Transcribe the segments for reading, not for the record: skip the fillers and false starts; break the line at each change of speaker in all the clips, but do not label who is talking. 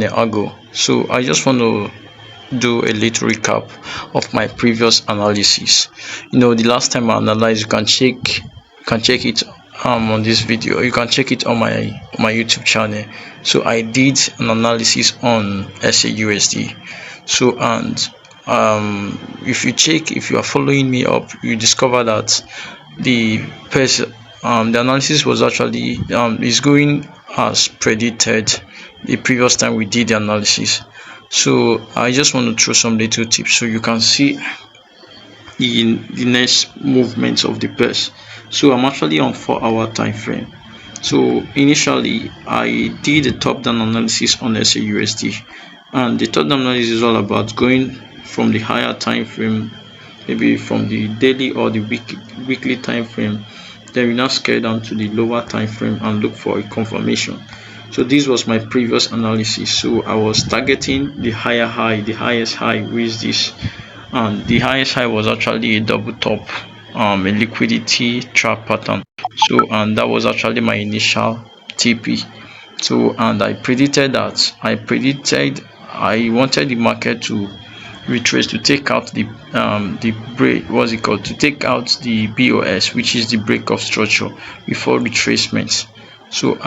ago. So I just want to do a little recap of my previous analysis. The last time I analyzed, you can check it on this video. You can check it on my YouTube channel. So I did an analysis on Xauusd. So, and if you are following me up, you discover that the the analysis was actually is going as predicted the previous time we did the analysis. So I just want to throw some little tips so you can see the next movements of the pairs. So I'm actually on 4-hour time frame. So initially I did a top-down analysis on Xauusd, and the top-down analysis is all about going from the higher time frame, maybe from the daily or the weekly time frame. Then we now scale down to the lower time frame and look for a confirmation. So this was my previous analysis. So I was targeting the higher high, the highest high, which is this, and the highest high was actually a double top, a liquidity trap pattern. So, and that was actually my initial TP. So, and I predicted I wanted the market to retrace, to take out the break, to take out the BOS, which is the break of structure, before retracement. So,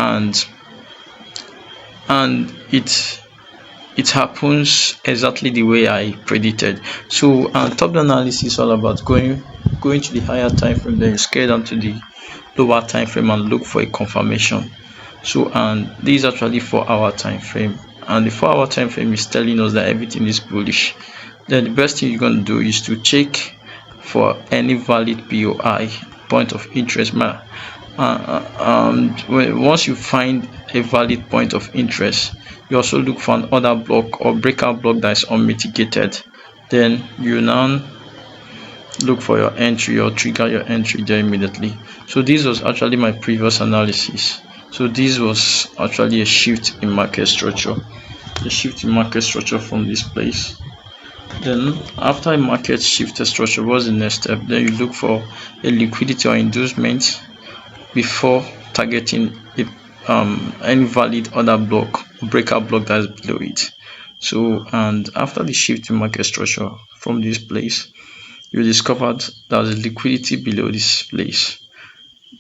and it happens exactly the way I predicted. So, top analysis is all about going to the higher time frame, then you scale down to the lower time frame and look for a confirmation. So, and this is actually 4-hour time frame, and the 4-hour time frame is telling us that everything is bullish. Then the best thing you're going to do is to check for any valid POI, point of interest. Once you find a valid point of interest, you also look for an order block or breakout block that is unmitigated. Then you now look for your entry or trigger your entry there immediately. So this was actually my previous analysis. So this was actually a shift in market structure, from this place. Then after a market shifted structure, what's the next step? Then you look for a liquidity or inducement before targeting any valid order block, breakout block that is below it. So, and after the shift in market structure from this place, you discovered there's a liquidity below this place,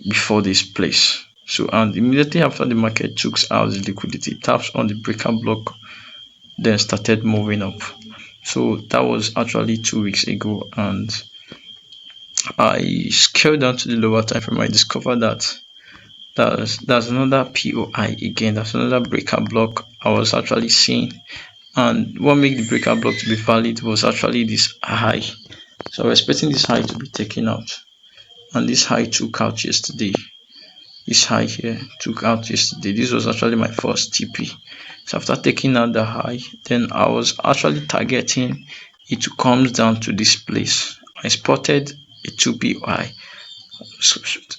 before this place. So, and immediately after the market took out the liquidity, taps on the breakout block, then started moving up. So that was actually 2 weeks ago, and I scaled down to the lower time frame. I discovered that there's another POI again. That's another breakout block I was actually seeing, and what made the breakout block to be valid was actually this high. So I was expecting this high to be taken out, and this high took out yesterday. This high here took out yesterday. This was actually my first TP. So after taking out the high, then I was actually targeting it to come down to this place. I spotted a 2 POI,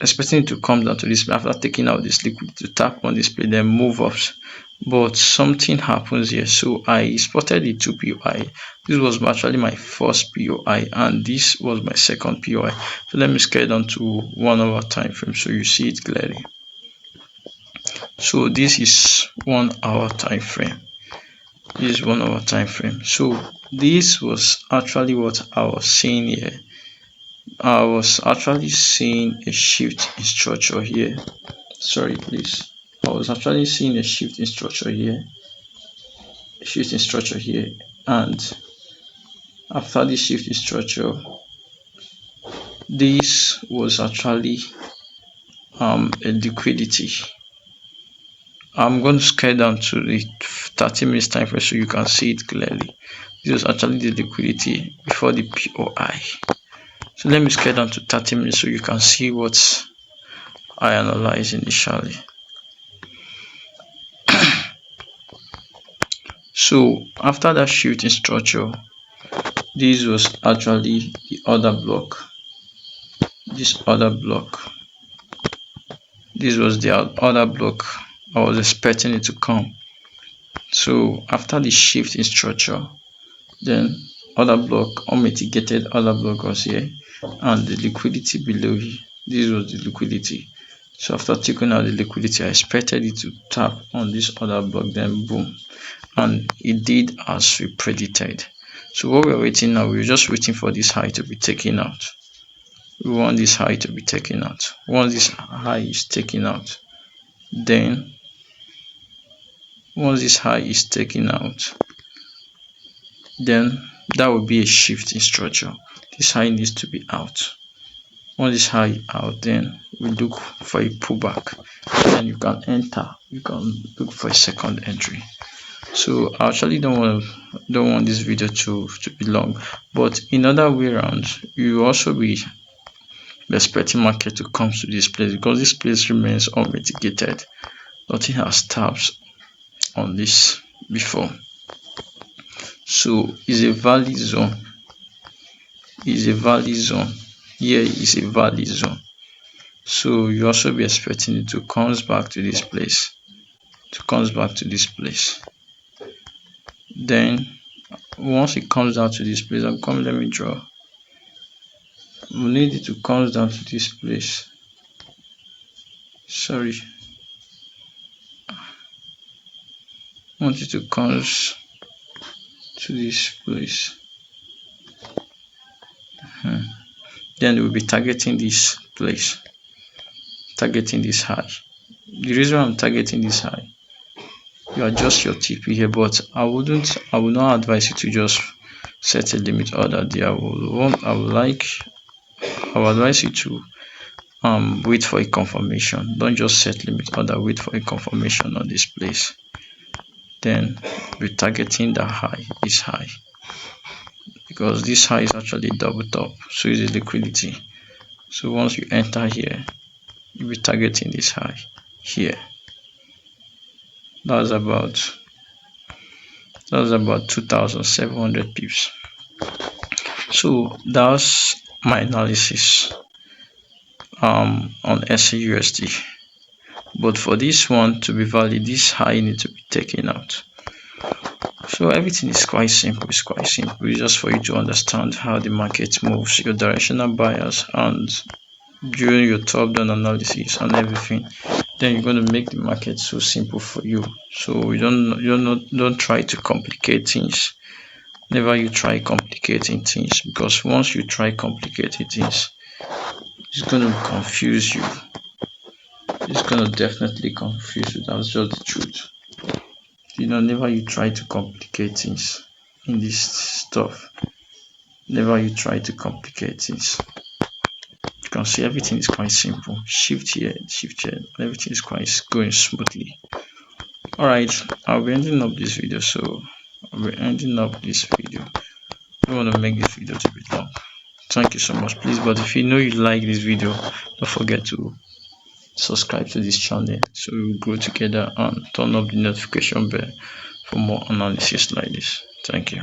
expecting it to come down to this place after taking out this liquid, to tap on this place, then move up. But something happens here. So I spotted the 2 POI. This was actually my first POI, and this was my second POI. So let me scale down to 1-hour time frame so you see it clearly. So this is 1-hour time frame. This is 1-hour time frame. So this was actually what I was seeing here. I was actually seeing a shift in structure here. Sorry, please. I was actually seeing a shift in structure here. And after this shift in structure, this was actually a liquidity. I'm going to scale down to the 30 minutes time frame so you can see it clearly. This was actually the liquidity before the POI. So let me scale down to 30 minutes so you can see what I analyzed initially. So after that shift in structure, this was actually the order block. This was the order block. I was expecting it to come. So after the shift in structure, then order block, unmitigated order block was here, and the liquidity below here. This was the liquidity. So after taking out the liquidity, I expected it to tap on this order block, then boom, and it did as we predicted. So what we're waiting now, we're just waiting for this high to be taken out. We want this high to be taken out. Once this high is taken out, then once this high is taken out, then that will be a shift in structure. This high needs to be out. Once this high out, then we look for a pullback. Then you can enter. You can look for a second entry. So I actually don't want this video to be long, but in other way around, you also be expecting market to come to this place, because this place remains unmitigated. Nothing has taps on this before, so is a valid zone. Here is a valid zone. So you also be expecting it to comes back to this place, Then once it comes down to this place, let me draw. We need it to come down to this place. Sorry. Want it to come to this place. Then we'll be targeting this place, targeting this high. The reason I'm targeting this high, you adjust your TP here, but I would not advise you to just set a limit order there. I would advise you to wait for a confirmation. Don't just set limit order, wait for a confirmation on this place. Then we're targeting the high, this high, because this high is actually double top, so it's a liquidity. So once you enter here, you'll be targeting this high here. That's about 2,700 pips. So that's my analysis on Xauusd. But for this one to be valid, this high needs to be taken out. So everything is quite simple. It's just for you to understand how the market moves, your directional bias, and during your top-down analysis and everything. Then you're going to make the market so simple for you. So you don't try to complicate things. Never you try complicating things, because once you try complicating things, it's going to confuse you. It's going to definitely confuse you. That's just the truth. Never you try to complicate things in this stuff. Never you try to complicate things. You can see everything is quite simple. Shift here, everything is quite going smoothly. Alright, I'll be ending up this video. I don't want to make this video to be long. Thank you so much, please. But if you know you like this video, don't forget to subscribe to this channel so we will grow together, and turn up the notification bell for more analysis like this. Thank you.